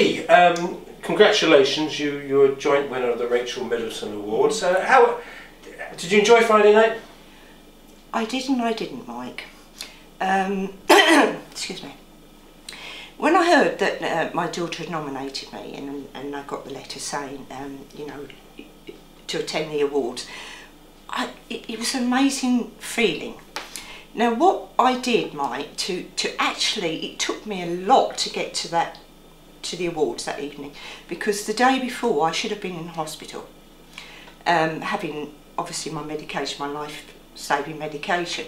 Dee, congratulations, you're a joint winner of the Rachel Middleton Award. So how did you enjoy Friday night? I did and I didn't, Mike. Excuse me. When I heard that my daughter had nominated me and I got the letter saying, you know, to attend the awards, it was an amazing feeling. Now what I did, Mike, to actually, it took me a lot to get to the awards that evening, because the day before I should have been in hospital, having obviously my medication, my life-saving medication.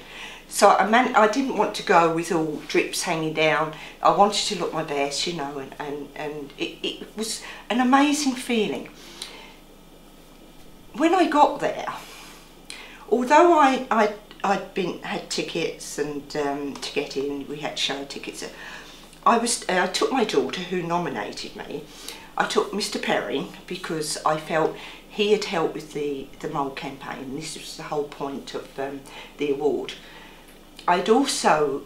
So I didn't want to go with all drips hanging down. I wanted to look my best, you know, and it was an amazing feeling. When I got there, although I'd had tickets and to get in, we had show tickets. I took my daughter, who nominated me. I took Mr. Perry because I felt he had helped with the mould campaign. This was the whole point of the award. I'd also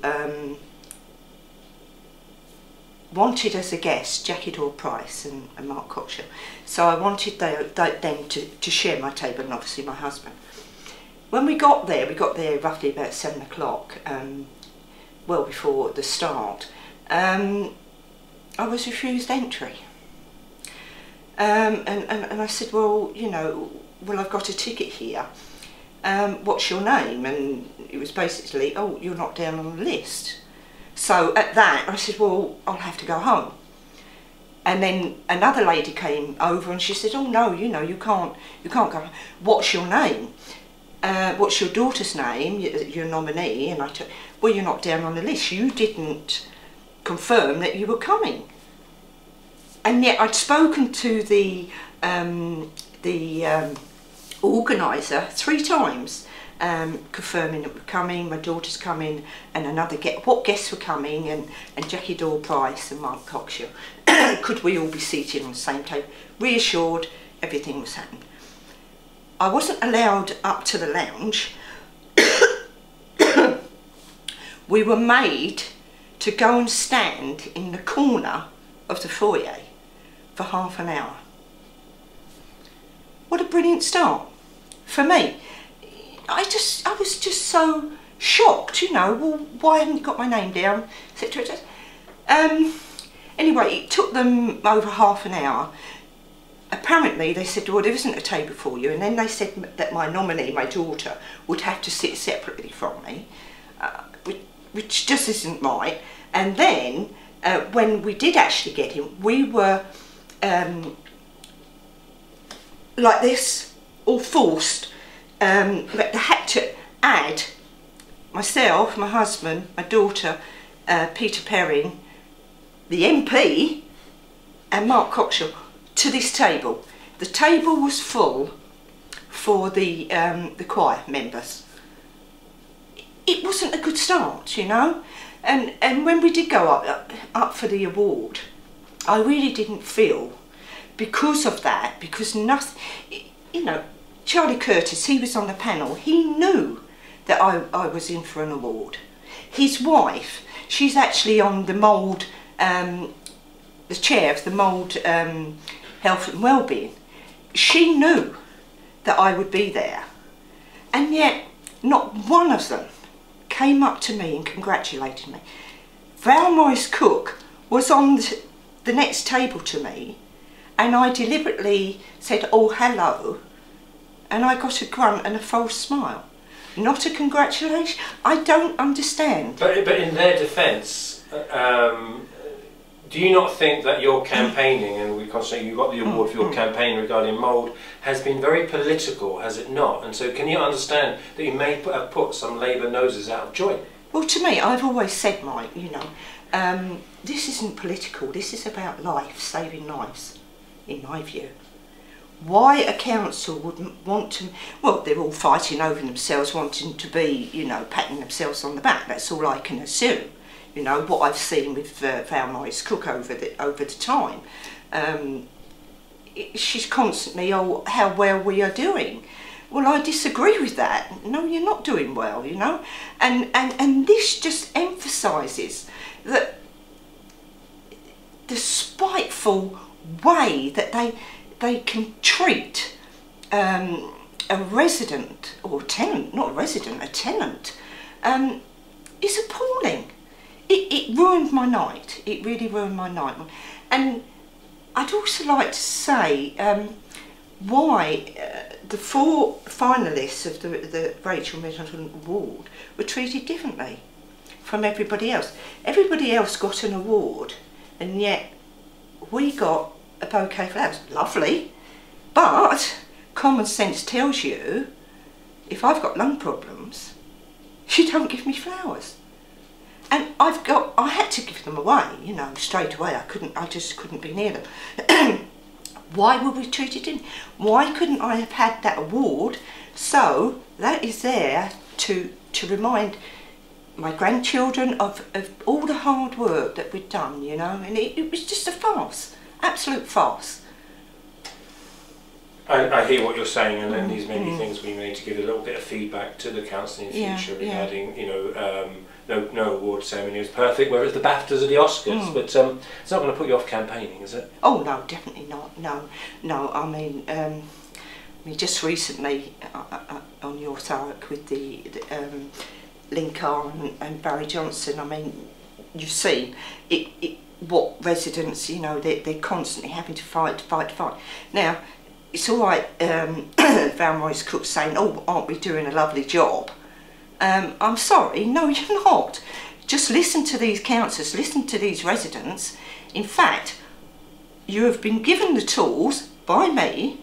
wanted as a guest Jackie Dore-Price and Mark Cockshill. So I wanted them to share my table, and obviously my husband. When we got there roughly about 7 o'clock, well before the start. I was refused entry. And I said, well, you know, well, I've got a ticket here. What's your name? And it was basically, oh, you're not down on the list. So at that, I said, well, I'll have to go home. And then another lady came over and she said, oh no, you know, you can't go home. What's your name? What's your daughter's name, your nominee? And I told, well, you're not down on the list. You didn't confirm that you were coming. And yet I'd spoken to the organiser 3 times, confirming that we're coming, my daughter's coming, and what guests were coming, and Jackie Dore-Price and Mark Cockshill. Could we all be seated on the same table? Reassured, everything was happening. I wasn't allowed up to the lounge. We were made to go and stand in the corner of the foyer for half an hour. What a brilliant start for me. I was just so shocked, you know. Well, why haven't you got my name down, etc. Anyway, it took them over half an hour. Apparently they said, well, there isn't a table for you, and then they said that my nominee, my daughter, would have to sit separately from me, which just isn't right. And then when we did actually get in, we were like this, all forced. But they had to add myself, my husband, my daughter, Peter Perrin, the MP, and Mark Cockshill to this table. The table was full for the choir members. It wasn't a good start, you know. And when we did go up for the award, I really didn't feel, because of that, because nothing, you know, Charlie Curtis, he was on the panel, he knew that I was in for an award. His wife, she's actually on the mould, the chair of the mould health and wellbeing. She knew that I would be there, and yet not one of them came up to me and congratulated me. Val Morris Cook was on the next table to me, and I deliberately said, oh, hello, and I got a grunt and a false smile. Not a congratulation. I don't understand. But in their defence, do you not think that your campaigning, and we constantly, you got the award for your campaign regarding mould, has been very political, has it not? And so can you understand that you may have put some Labour noses out of joint? Well, to me, I've always said, Mike, you know, this isn't political, this is about life, saving lives, in my view. Why a council wouldn't want to, well, they're all fighting over themselves, wanting to be, you know, patting themselves on the back, that's all I can assume. You know, what I've seen with Val Morris Cook over the time. She's constantly, oh, how well we are doing. Well, I disagree with that. No, you're not doing well, you know. And this just emphasises that the spiteful way that they can treat a resident or tenant, not a resident, a tenant, is appalling. It ruined my night. It really ruined my night. And I'd also like to say why the 4 finalists of the Rachel Middleton Award were treated differently from everybody else. Everybody else got an award, and yet we got a bouquet of flowers. Lovely, but common sense tells you if I've got lung problems, you don't give me flowers. And I had to give them away, you know, straight away. I just couldn't be near them. Why were we treated in? Why couldn't I have had that award? So that is there to remind my grandchildren of all the hard work that we'd done, you know, and it was just a farce, absolute farce. I hear what you're saying, and then these may be things we need to give a little bit of feedback to the council in the future regarding, you know, no award ceremony is perfect, whether it's the BAFTAs or the Oscars, but it's not going to put you off campaigning, is it? Oh no, definitely not. No. I mean, just recently on your Thurrock with the Linkar and Barry Johnson. I mean, you've seen what residents, you know, they're constantly having to fight. Now, it's all right, Van Roy's cook saying, "Oh, aren't we doing a lovely job?" I'm sorry, no, you're not. Just listen to these councillors, listen to these residents. In fact, you have been given the tools by me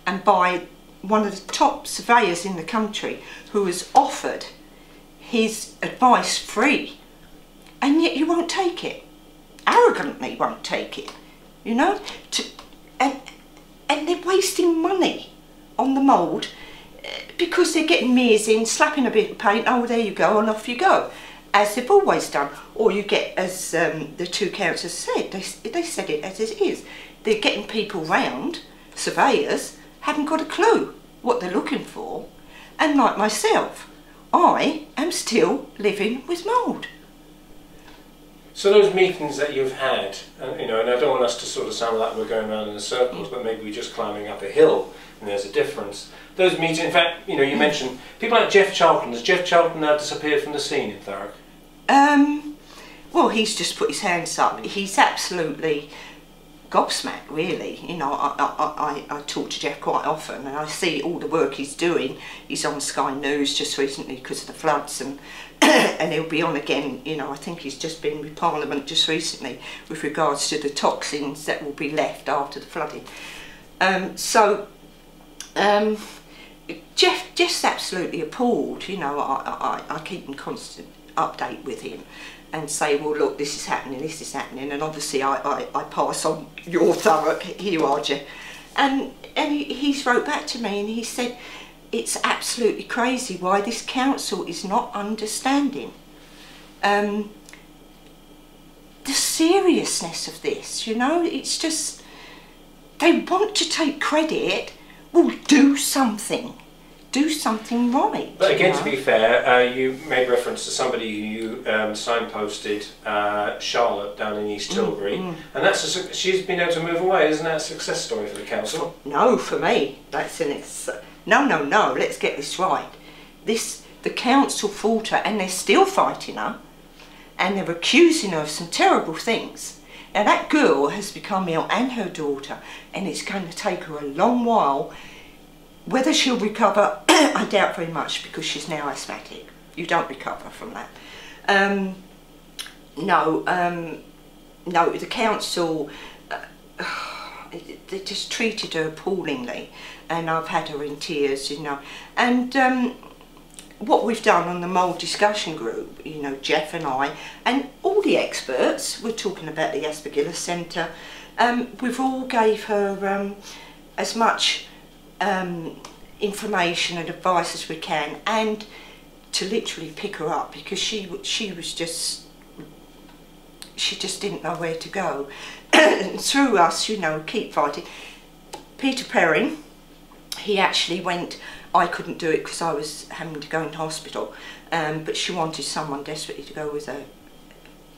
and by one of the top surveyors in the country who has offered his advice free, and yet you won't take it. Arrogantly won't take it, you know. And they're wasting money on the mould because they're getting mears in, slapping a bit of paint, oh there you go, and off you go, as they've always done. Or you get, as the 2 councillors said, they said it as it is, they're getting people round, surveyors, haven't got a clue what they're looking for, and like myself, I am still living with mould. So those meetings that you've had, you know, and I don't want us to sort of sound like we're going around in the circles, but maybe we're just climbing up a hill, and there's a difference. Those meetings, in fact, you know, you mentioned people like Jeff Charlton. Has Jeff Charlton now disappeared from the scene in Thurrock? Well, he's just put his hands up. He's absolutely gobsmacked, really. You know, I talk to Jeff quite often, and I see all the work he's doing. He's on Sky News just recently because of the floods, and and he'll be on again. You know, I think he's just been with Parliament just recently with regards to the toxins that will be left after the flooding. Jeff's absolutely appalled. You know, I keep in constant update with him and say, well, look, this is happening, and obviously I pass on your Thurrock. Here you are, Jeff. And he's wrote back to me and he said, it's absolutely crazy why this council is not understanding the seriousness of this, you know. It's just, they want to take credit. Well, do something right. But again, to be fair, you made reference to somebody who you signposted, Charlotte, down in East Tilbury, and that's she's been able to move away. Isn't that a success story for the council? No, for me, that's no. Let's get this right. The council fought her, and they're still fighting her, and they're accusing her of some terrible things. Now that girl has become ill, and her daughter, and it's going to take her a long while. Whether she'll recover, I doubt very much, because she's now asthmatic. You don't recover from that. No, the council, they just treated her appallingly, and I've had her in tears, you know. And what we've done on the mould discussion group, you know, Jeff and I, and all the experts, we're talking about the Aspergillus Centre, we've all gave her as much information and advice as we can, and to literally pick her up, because she just didn't know where to go. And through us, you know, keep fighting. Peter Perrin, he actually went, I couldn't do it because I was having to go into hospital, but she wanted someone desperately to go with her,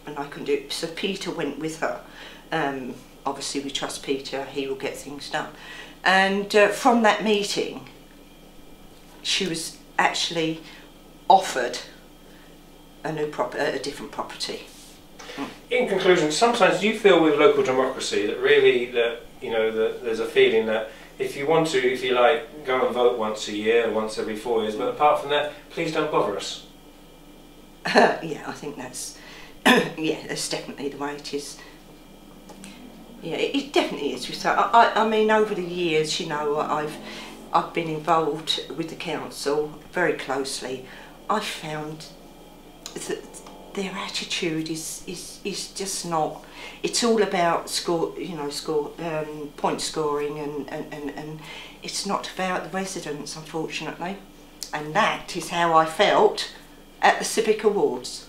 and I couldn't do it, so Peter went with her Obviously we trust Peter, he will get things done. And from that meeting, she was actually offered a different property. In conclusion, sometimes do you feel with local democracy that really that there's a feeling that if you want to, if you like, go and vote once a year, once every 4 years, but apart from that, please don't bother us. Yeah, I think that's yeah, that's definitely the way it is. Yeah, it definitely is. So I mean, over the years, you know, I've been involved with the council very closely. I've found that their attitude is just not. It's all about point scoring, and it's not about the residents, unfortunately. And that is how I felt at the Civic Awards.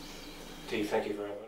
Dee, thank you very much.